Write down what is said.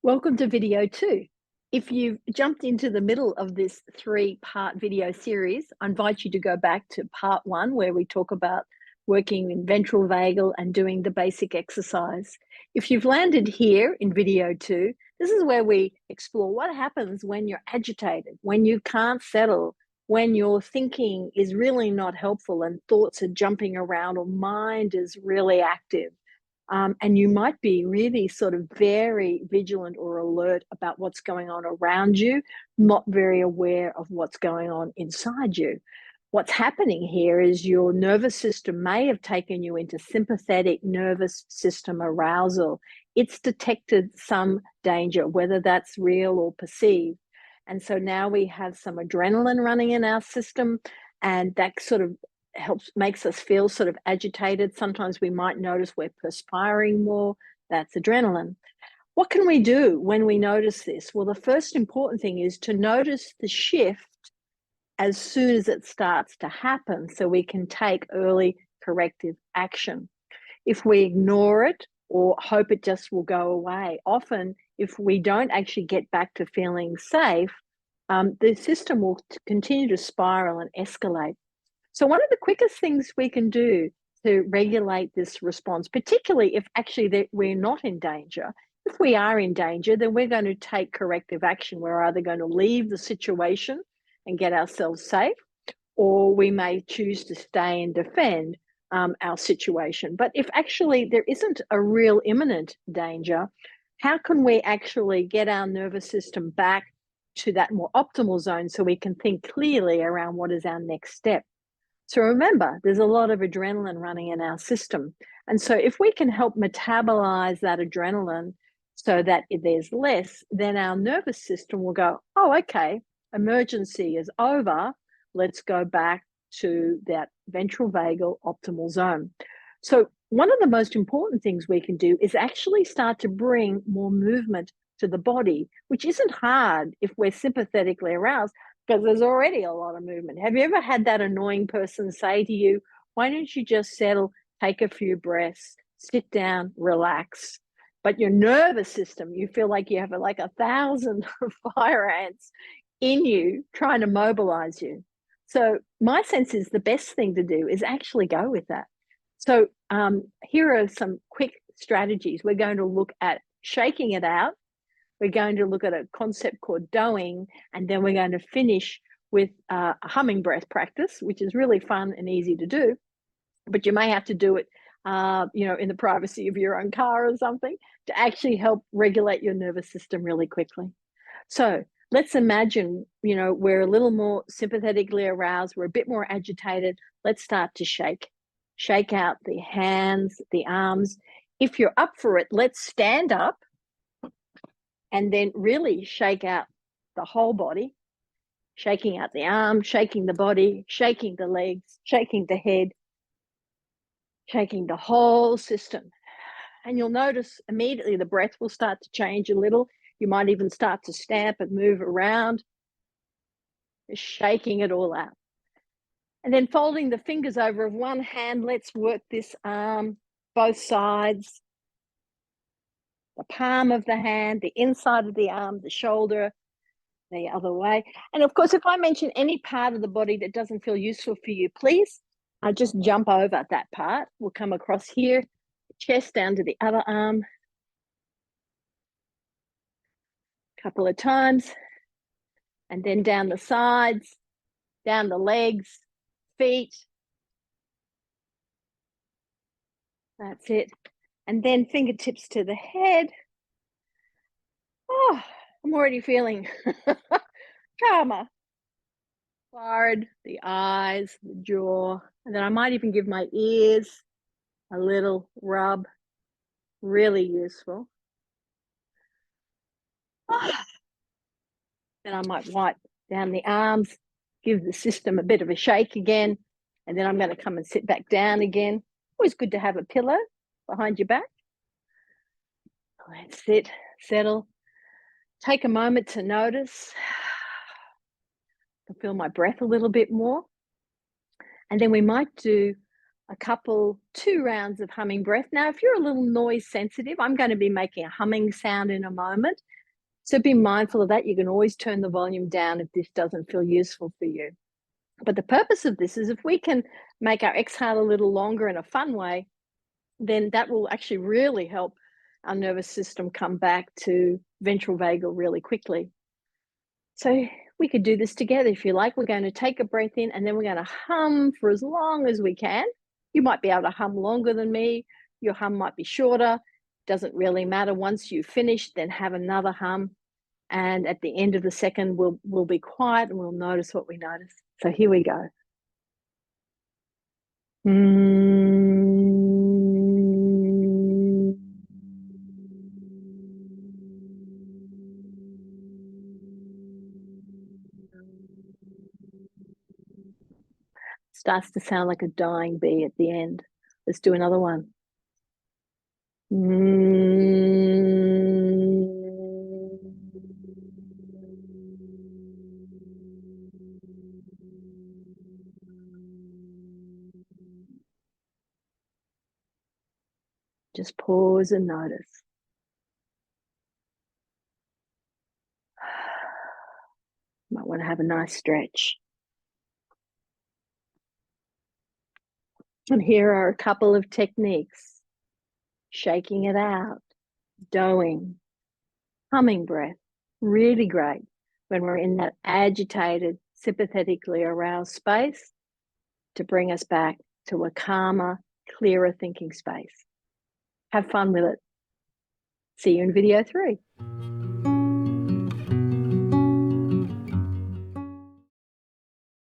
Welcome to video 2. If you've jumped into the middle of this 3-part video series, I invite you to go back to part 1 where we talk about working in ventral vagal and doing the basic exercise. If you've landed here in video 2, this is where we explore what happens when you're agitated, when you can't settle, when your thinking is really not helpful and thoughts are jumping around or mind is really active. And you might be really sort of very vigilant or alert about what's going on around you, not very aware of what's going on inside you. What's happening here is your nervous system may have taken you into sympathetic nervous system arousal. It's detected some danger, whether that's real or perceived. And so now we have some adrenaline running in our system, and that sort of makes us feel sort of agitated. Sometimes we might notice we're perspiring more. That's adrenaline. What can we do when we notice this? Well, the first important thing is to notice the shift as soon as it starts to happen so we can take early corrective action. If we ignore it or hope it just will go away, often if we don't actually get back to feeling safe, the system will continue to spiral and escalate. So one of the quickest things we can do to regulate this response, particularly if actually we're not in danger, if we are in danger, then we're going to take corrective action. We're either going to leave the situation and get ourselves safe, or we may choose to stay and defend our situation. But if actually there isn't a real imminent danger, how can we actually get our nervous system back to that more optimal zone so we can think clearly around what is our next step? So remember, there's a lot of adrenaline running in our system. And so if we can help metabolize that adrenaline so that there's less, then our nervous system will go, oh, okay, emergency is over. Let's go back to that ventral vagal optimal zone. So one of the most important things we can do is actually start to bring more movement to the body, which isn't hard if we're sympathetically aroused, because there's already a lot of movement. Have you ever had that annoying person say to you, why don't you just settle, take a few breaths, sit down, relax? But your nervous system, you feel like you have like 1,000 fire ants in you trying to mobilize you. So my sense is the best thing to do is actually go with that. So here are some quick strategies. We're going to look at shaking it out. We're going to look at a concept called doing, and then we're going to finish with a humming breath practice, which is really fun and easy to do. But you may have to do it, in the privacy of your own car or something to actually help regulate your nervous system really quickly. So let's imagine, we're a little more sympathetically aroused. We're a bit more agitated. Let's start to shake. Shake out the hands, the arms. If you're up for it, let's stand up and then really shake out the whole body, shaking out the arm, shaking the body, shaking the legs, shaking the head, shaking the whole system. And you'll notice immediately the breath will start to change a little. You might even start to stamp and move around, just shaking it all out. And then folding the fingers over of one hand, let's work this arm, both sides, the palm of the hand, the inside of the arm, the shoulder, the other way. And of course, if I mention any part of the body that doesn't feel useful for you, please just jump over that part. We'll come across here, chest down to the other arm, a couple of times, and then down the sides, down the legs, feet. That's it. And then fingertips to the head. Oh, I'm already feeling calmer. Forehead, the eyes, the jaw, and then I might even give my ears a little rub. Really useful. Then I might wipe down the arms, give the system a bit of a shake again, and then I'm going to come and sit back down again. Always good to have a pillow behind your back. Let's sit, settle, take a moment to notice. I feel my breath a little bit more. And then we might do two rounds of humming breath. Now, if you're a little noise sensitive, I'm going to be making a humming sound in a moment. So be mindful of that. You can always turn the volume down if this doesn't feel useful for you. But the purpose of this is if we can make our exhale a little longer in a fun way, then that will actually really help our nervous system come back to ventral vagal really quickly. So we could do this together if you like. We're going to take a breath in and then we're going to hum for as long as we can. You might be able to hum longer than me. Your hum might be shorter. Doesn't really matter. Once you've finished, then have another hum. And at the end of the second, we'll be quiet and we'll notice what we notice. So here we go. Starts to sound like a dying bee at the end. Let's do another one. Just pause and notice. Might want to have a nice stretch. And here are a couple of techniques. Shaking it out, doing, humming breath, really great when we're in that agitated, sympathetically aroused space to bring us back to a calmer, clearer thinking space. Have fun with it. See you in video 3.